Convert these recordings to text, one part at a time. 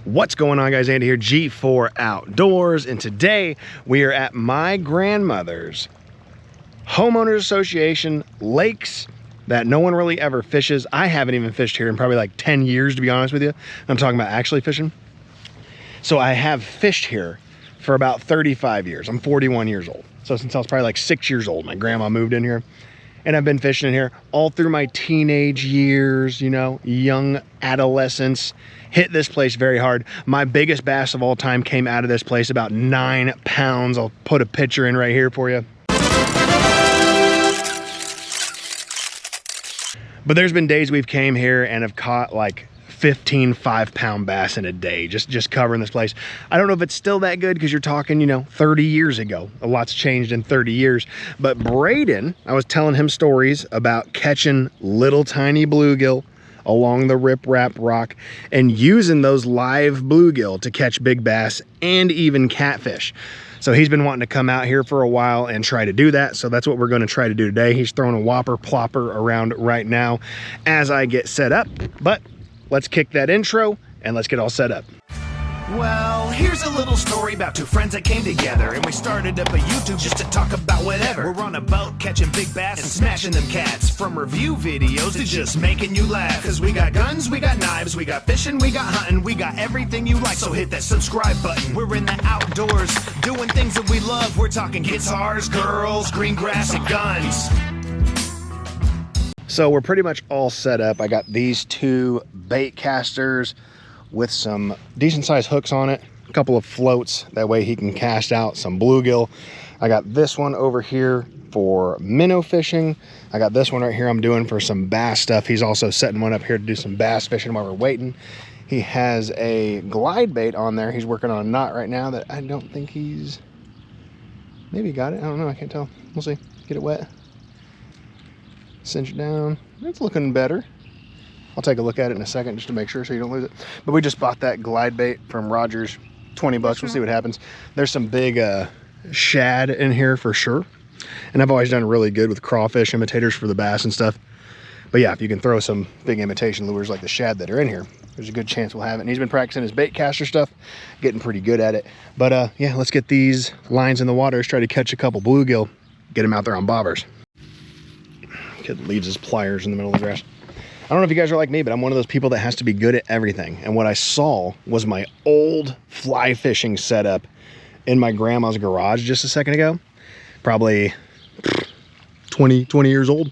What's going on, guys? Andy here, G4 Outdoors, and today we are at my grandmother's homeowners association lakes that no one really ever fishes. I haven't even fished here in probably like 10 years, to be honest with you. I'm talking about actually fishing. So I have fished here for about 35 years. I'm 41 years old. So since I was probably like 6 years old, my grandma moved in here. And I've been fishing in here all through my teenage years, you know, young adolescence. Hit this place very hard. My biggest bass of all time came out of this place, about 9 pounds. I'll put a picture in right here for you. But there's been days we've came here and have caught like 15 5-pound bass in a day, just covering this place. I don't know if it's still that good because you're talking, you know, 30 years ago. A lot's changed in 30 years. But Braden, I was telling him stories about catching little tiny bluegill along the riprap rock and using those live bluegill to catch big bass and even catfish. So he's been wanting to come out here for a while and try to do that. So that's what we're going to try to do today. He's throwing a whopper plopper around right now as I get set up. But let's kick that intro and let's get all set up. Well, here's a little story about two friends that came together, and we started up a YouTube just to talk about whatever. We're on a boat catching big bass and smashing them cats, from review videos to just making you laugh. Cause we got guns, we got knives, we got fishing, we got hunting, we got everything you like, so hit that subscribe button. We're in the outdoors, doing things that we love. We're talking guitars, girls, green grass, and guns. So we're pretty much all set up. I got these two bait casters with some decent sized hooks on it, a couple of floats, that way he can cast out some bluegill. I got this one over here for minnow fishing. I got this one right here I'm doing for some bass stuff. He's also setting one up here to do some bass fishing while we're waiting. He has a glide bait on there. He's working on a knot right now that I don't think he's, maybe got it, I don't know, I can't tell. We'll see. Get it wet, cinch it down. It's looking better. I'll take a look at it in a second just to make sure so you don't lose it. But we just bought that glide bait from Rogers, 20 bucks. We'll see what happens. There's some big shad in here for sure. And I've always done really good with crawfish imitators for the bass and stuff. But yeah, if you can throw some big imitation lures like the shad that are in here, there's a good chance we'll have it. And he's been practicing his bait caster stuff, getting pretty good at it. But yeah, let's get these lines in the water. Let's try to catch a couple bluegill, get him out there on bobbers. Kid leaves his pliers in the middle of the grass. I don't know if you guys are like me, but I'm one of those people that has to be good at everything. And what I saw was my old fly fishing setup in my grandma's garage just a second ago. Probably 20 years old.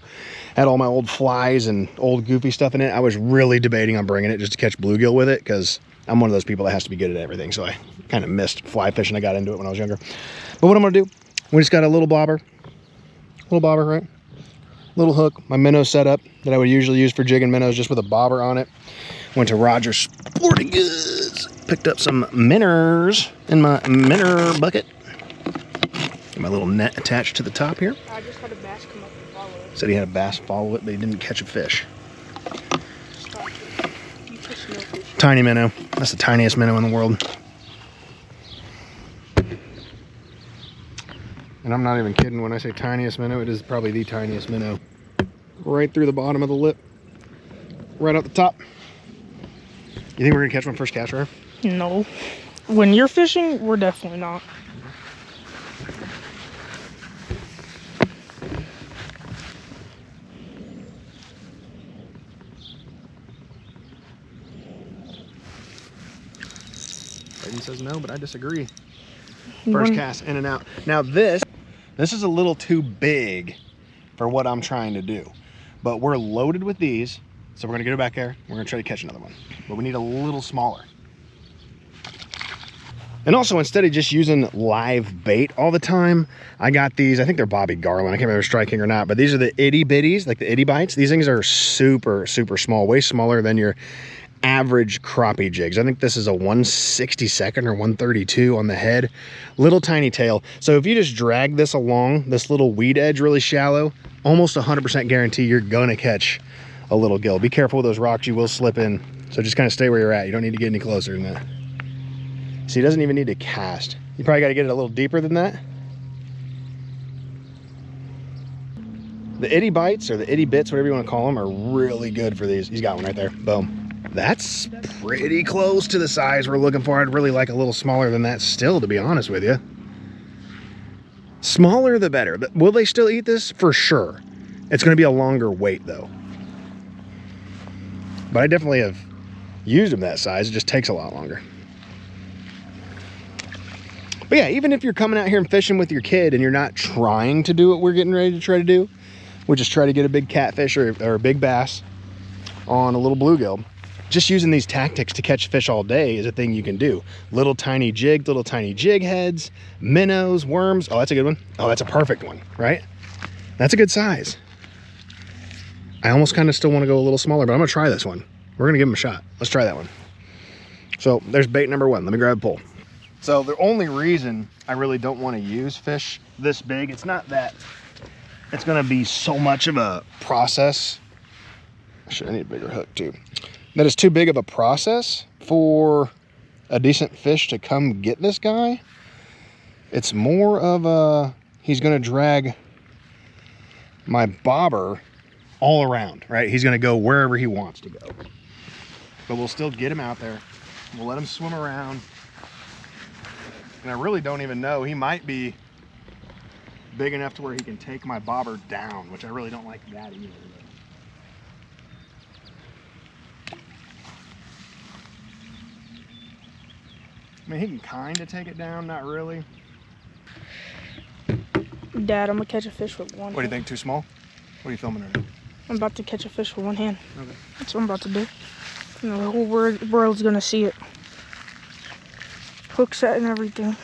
Had all my old flies and old goofy stuff in it. I was really debating on bringing it just to catch bluegill with it because I'm one of those people that has to be good at everything. So I kind of missed fly fishing. I got into it when I was younger. But what I'm going to do, we just got a little bobber, right? Little hook, my minnow setup that I would usually use for jigging minnows, just with a bobber on it. Went to Rogers Sporting Goods, picked up some minnows in my minnow bucket. Got my little net attached to the top here. I just had a bass come up and follow it. Said he had a bass follow it, but he didn't catch a fish. Tiny minnow. That's the tiniest minnow in the world. And I'm not even kidding when I say tiniest minnow. It is probably the tiniest minnow. Right through the bottom of the lip. Right out the top. You think we're gonna catch one first cast, right? No. When you're fishing, we're definitely not. Braden says no, but I disagree. First cast in and out. Now this is a little too big for what I'm trying to do, but we're loaded with these, so we're gonna get it back there. We're gonna try to catch another one, but we need a little smaller. And also, instead of just using live bait all the time, I got these, I think they're Bobby Garland, I can't remember if they're striking or not, but these are the itty bitties, like the itty bites. These things are super small, way smaller than your average crappie jigs. I think this is a 1/62 or 132 on the head, little tiny tail. So if you just drag this along this little weed edge really shallow, almost 100% guarantee you're gonna catch a little gill. Be careful with those rocks, you will slip in. So just kind of stay where you're at. You don't need to get any closer than that. See, he doesn't even need to cast. You probably got to get it a little deeper than that. The itty bites or the itty bits, whatever you want to call them, are really good for these. He's got one right there. Boom. That's pretty close to the size we're looking for. I'd really like a little smaller than that still, to be honest with you. Smaller the better. Will they still eat this? For sure. It's going to be a longer wait though. But I definitely have used them that size. It just takes a lot longer. But yeah, even if you're coming out here and fishing with your kid and you're not trying to do what we're getting ready to try to do, which is try to get a big catfish or a big bass on a little bluegill, just using these tactics to catch fish all day is a thing you can do. Little tiny jig heads, minnows, worms. Oh, that's a good one. Oh, that's a perfect one, right? That's a good size. I almost kind of still want to go a little smaller, but I'm gonna try this one. We're gonna give him a shot. Let's try that one. So there's bait number one. Let me grab a pole. So the only reason I really don't want to use fish this big, it's not that it's gonna be so much of a process. I need a bigger hook too. That is too big of a process for a decent fish to come get this guy. It's more of a, he's gonna drag my bobber all around, right? He's gonna go wherever he wants to go. But we'll still get him out there. We'll let him swim around. And I really don't even know, he might be big enough to where he can take my bobber down, which I really don't like that either. I mean, he can kind of take it down, not really. Dad, I'm gonna catch a fish with one hand. What do you think, too small? What are you filming right now? I'm about to catch a fish with one hand. Okay. That's what I'm about to do. And the whole world's gonna see it. Hook set and everything.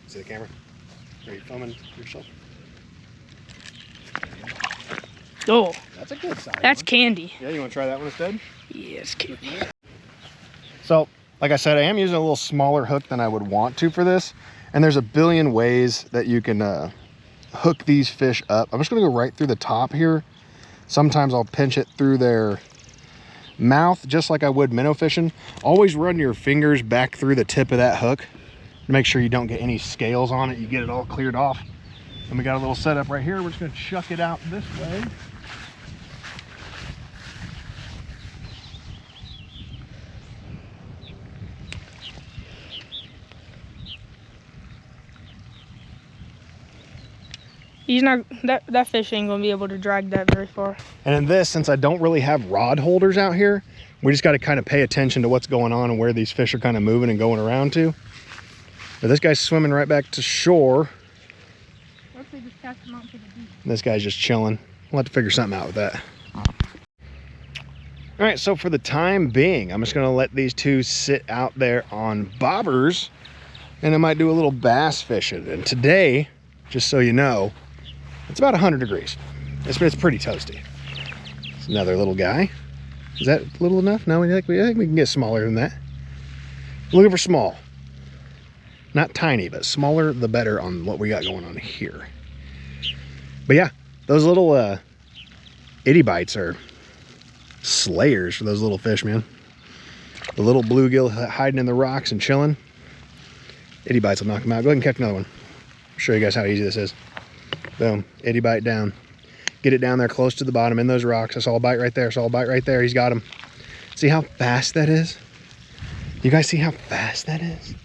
See the camera? Are you filming yourself? Oh, That's a good size. that's one. candy. Yeah, you want to try that one instead? Yes, candy. So, like I said, I am using a little smaller hook than I would want to for this. And there's a billion ways that you can hook these fish up. I'm just going to go right through the top here. Sometimes I'll pinch it through their mouth, just like I would minnow fishing. Always run your fingers back through the tip of that hook. Make sure you don't get any scales on it. You get it all cleared off. And we got a little setup right here. We're just going to chuck it out this way. He's not, that fish ain't gonna be able to drag that very far. And in this, since I don't really have rod holders out here, we just got to kind of pay attention to what's going on and where these fish are kind of moving and going around to. But this guy's swimming right back to shore. Let's say just cast him out to the beach. This guy's just chilling. We'll have to figure something out with that. All right, so for the time being, I'm just gonna let these two sit out there on bobbers, and I might do a little bass fishing. And today, just so you know, it's about 100 degrees. It's pretty toasty. It's another little guy. Is that little enough? No, I think we can get smaller than that. Looking for small. Not tiny, but smaller the better on what we got going on here. But yeah, those little itty bites are slayers for those little fish, man. The little bluegill hiding in the rocks and chilling. Itty bites will knock them out. Go ahead and catch another one. I'll show you guys how easy this is. Boom, itty bite down. Get it down there close to the bottom in those rocks. I saw a bite right there. Saw a bite right there. He's got him. See how fast that is? You guys see how fast that is?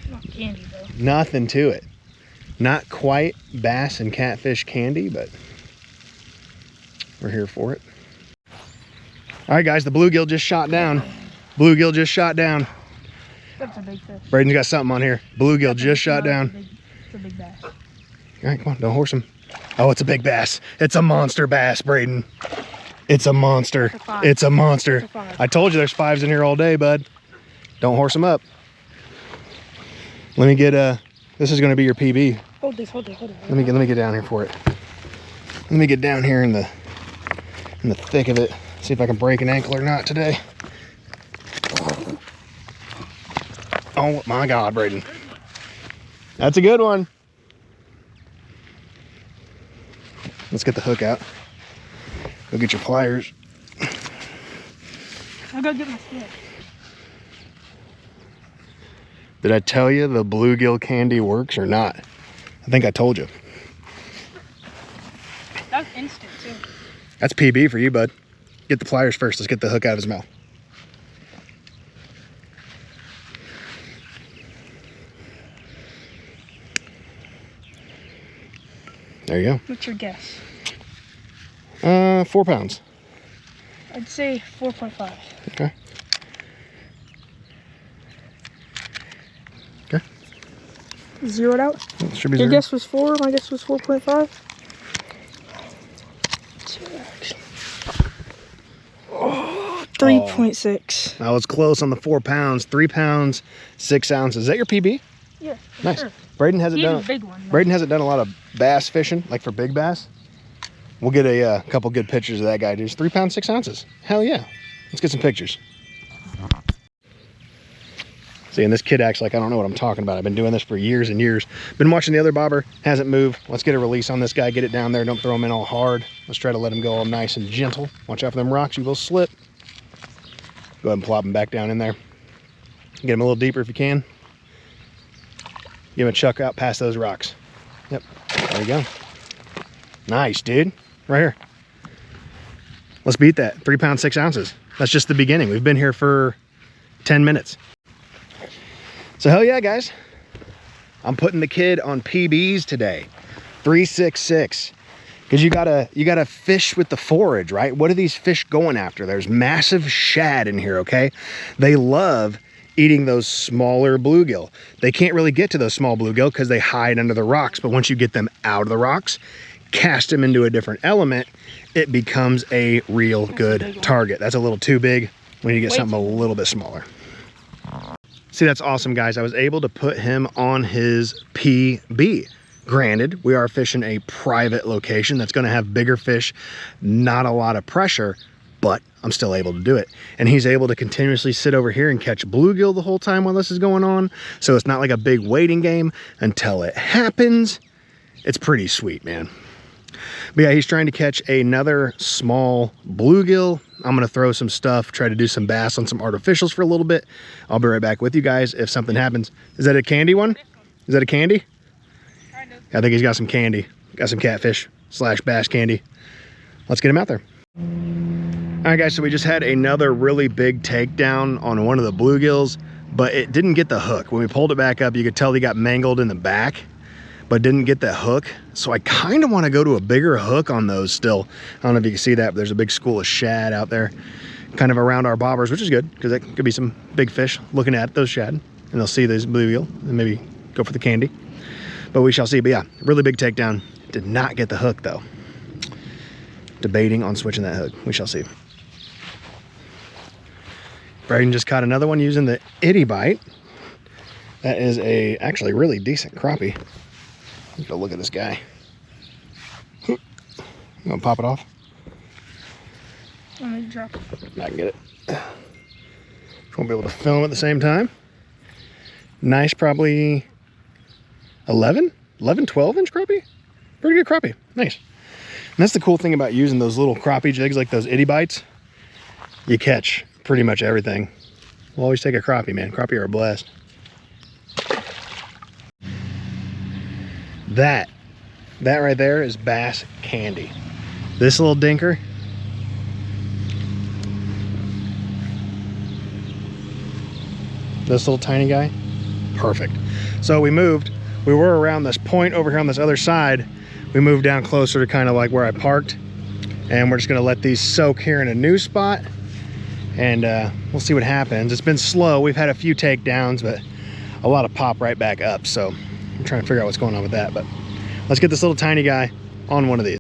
Not candy though. Nothing to it. Not quite bass and catfish candy, but we're here for it. All right, guys, the bluegill just shot down. Bluegill just shot down. That's a big fish. Braden's got something on here. Bluegill just shot down. It's a big bass. All right, come on, don't horse him. Oh, it's a big bass. It's a monster bass, Braden. It's a monster. It's a five. It's a monster. It's a five. I told you there's fives in here all day, bud. Don't horse them up. Let me get this is gonna be your PB. Hold this. Let me get down here for it. Let me get down here in the thick of it. See if I can break an ankle or not today. Oh my God, Braden. That's a good one. Let's get the hook out. Go get your pliers. I gotta get my stick. Did I tell you the bluegill candy works or not? I think I told you. That was instant too. That's PB for you, bud. Get the pliers first. Let's get the hook out of his mouth. There you go. What's your guess? 4 pounds. I'd say 4.5. Okay. Okay. Zeroed out? It should be Your zero. guess was 4, my guess was 4.5. Oh, 3.6. I was close on the 4 pounds. 3 pounds, 6 ounces. Is that your PB? Yeah, for Nice. sure. Braden hasn't He's done. a big one. Braden hasn't done a lot of bass fishing, like for big bass. We'll get a couple good pictures of that guy, dude. 3 pounds, 6 ounces. Hell yeah. Let's get some pictures. See, and this kid acts like I don't know what I'm talking about. I've been doing this for years and years. Been watching the other bobber, hasn't moved. Let's get a release on this guy, get it down there. Don't throw him in all hard. Let's try to let him go all nice and gentle. Watch out for them rocks, you will slip. Go ahead and plop him back down in there. Get him a little deeper if you can. Give him a chuck out past those rocks. Yep, there you go. Nice, dude. Right here. Let's beat that. 3 pounds, 6 ounces. That's just the beginning. We've been here for 10 minutes. So hell yeah, guys. I'm putting the kid on PBs today. 366. Because you gotta fish with the forage, right? What are these fish going after? There's massive shad in here, okay? They love eating those smaller bluegill. They can't really get to those small bluegill because they hide under the rocks, but once you get them out of the rocks, cast them into a different element, it becomes a real good target. That's a little too big. We need to get something a little bit smaller. See, that's awesome, guys. I was able to put him on his PB. Granted, we are fishing a private location that's going to have bigger fish, not a lot of pressure, but I'm still able to do it. And he's able to continuously sit over here and catch bluegill the whole time while this is going on. So it's not like a big waiting game until it happens. It's pretty sweet, man. But yeah, he's trying to catch another small bluegill. I'm gonna throw some stuff, try to do some bass on some artificials for a little bit. I'll be right back with you guys if something happens. Is that a candy one? Is that a candy? I think he's got some candy. Got some catfish / bass candy. Let's get him out there. All right, guys, so we just had another really big takedown on one of the bluegills, but it didn't get the hook. When we pulled it back up, you could tell he got mangled in the back, but didn't get the hook. So I kind of want to go to a bigger hook on those still. I don't know if you can see that, but there's a big school of shad out there kind of around our bobbers, which is good because that could be some big fish looking at those shad, and they'll see this bluegill and maybe go for the candy. But we shall see. But yeah, really big takedown. Did not get the hook though. Debating on switching that hook. We shall see. Braden just caught another one using the itty bite. That is a actually really decent crappie. Let's go look at this guy. You gonna pop it off? Let me drop it. I can get it. Won't be able to film at the same time. Nice, probably 11, 12 inch crappie. Pretty good crappie. Nice. And that's the cool thing about using those little crappie jigs like those itty bites. You catch pretty much everything. We'll always take a crappie, man. Crappie are a blast. That right there is bass candy. This little dinker, this little tiny guy, perfect. So we moved. We were around this point over here on this other side. We moved down closer to kind of like where I parked, and we're just gonna let these soak here in a new spot, and we'll see what happens. It's been slow. We've had a few takedowns, but a lot of pop right back up. So I'm trying to figure out what's going on with that, but let's get this little tiny guy on one of these.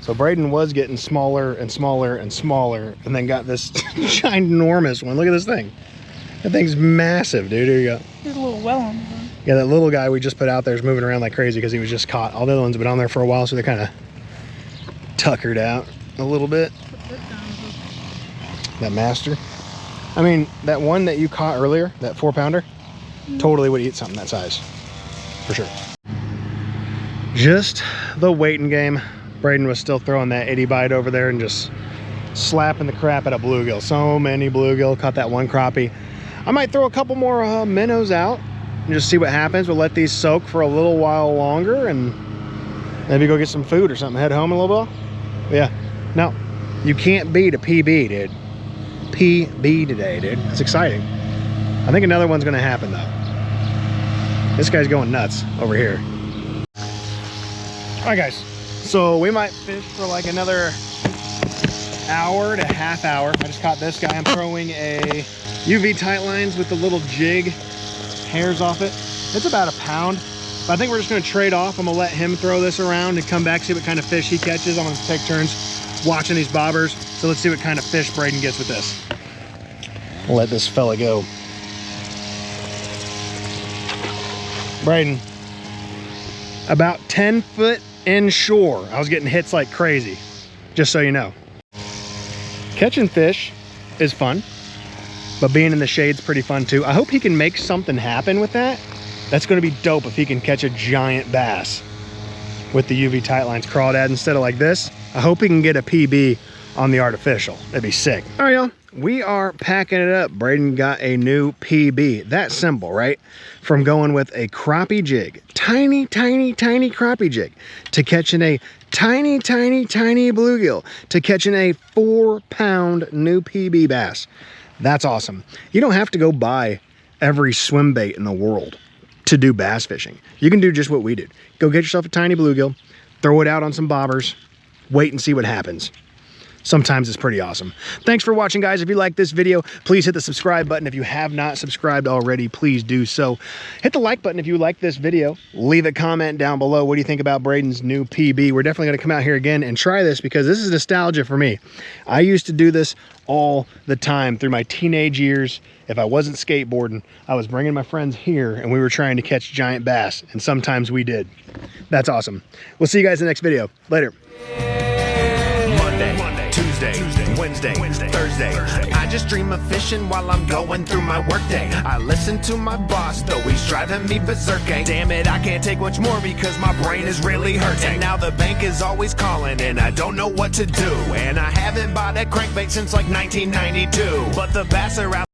So Braden was getting smaller and smaller and smaller, and then got this ginormous one. Look at this thing. That thing's massive, dude. Here you go. There's a little well on the front. Yeah, that little guy we just put out there is moving around like crazy because he was just caught. All the other ones have been on there for a while, so they're kind of tuckered out a little bit. That master. I mean, that one that you caught earlier, that 4-pounder, totally would eat something that size, for sure. Just the waiting game Braden was still throwing that 80 bite over there and just slapping the crap out of bluegill. So many bluegill. Caught that one crappie. I might throw a couple more minnows out and just see what happens. We'll let these soak for a little while longer and maybe go get some food or something. Head home in a little bit. But yeah, no, you can't beat a PB, dude. PB today, dude. It's exciting. I think another one's gonna happen though. This guy's going nuts over here. All right, guys. So we might fish for like another hour to half hour. I just caught this guy. I'm throwing a UV tight lines with the little jig hairs off it. It's about a pound. But I think we're just gonna trade off. I'm gonna let him throw this around and come back, see what kind of fish he catches. I'm gonna take turns watching these bobbers. So let's see what kind of fish Braden gets with this. I'll let this fella go. Braden, about 10 foot inshore. I was getting hits like crazy, just so you know. Catching fish is fun, but being in the shade's pretty fun too. I hope he can make something happen with that. That's gonna be dope if he can catch a giant bass with the UV tight lines crawdad instead of like this. I hope he can get a PB on the artificial. That'd be sick. All right, y'all. We are packing it up. Braden got a new PB. That simple, right? From going with a crappie jig, tiny, tiny, tiny crappie jig, to catching a tiny, tiny, tiny bluegill, to catching a 4-pound new PB bass. That's awesome. You don't have to go buy every swim bait in the world to do bass fishing. You can do just what we did. Go get yourself a tiny bluegill, throw it out on some bobbers, wait and see what happens. Sometimes it's pretty awesome. Thanks for watching, guys. If you like this video, please hit the subscribe button. If you have not subscribed already, please do so. Hit the like button if you like this video. Leave a comment down below. What do you think about Braden's new PB? We're definitely going to come out here again and try this because this is nostalgia for me. I used to do this all the time through my teenage years. If I wasn't skateboarding, I was bringing my friends here and we were trying to catch giant bass, and sometimes we did. That's awesome. We'll see you guys in the next video. Later. Tuesday, Wednesday, Thursday. I just dream of fishing while I'm going through my workday. I listen to my boss, though he's driving me berserk. Damn it, I can't take much more because my brain is really hurting. And now the bank is always calling and I don't know what to do. And I haven't bought a crankbait since like 1992. But the bass are out.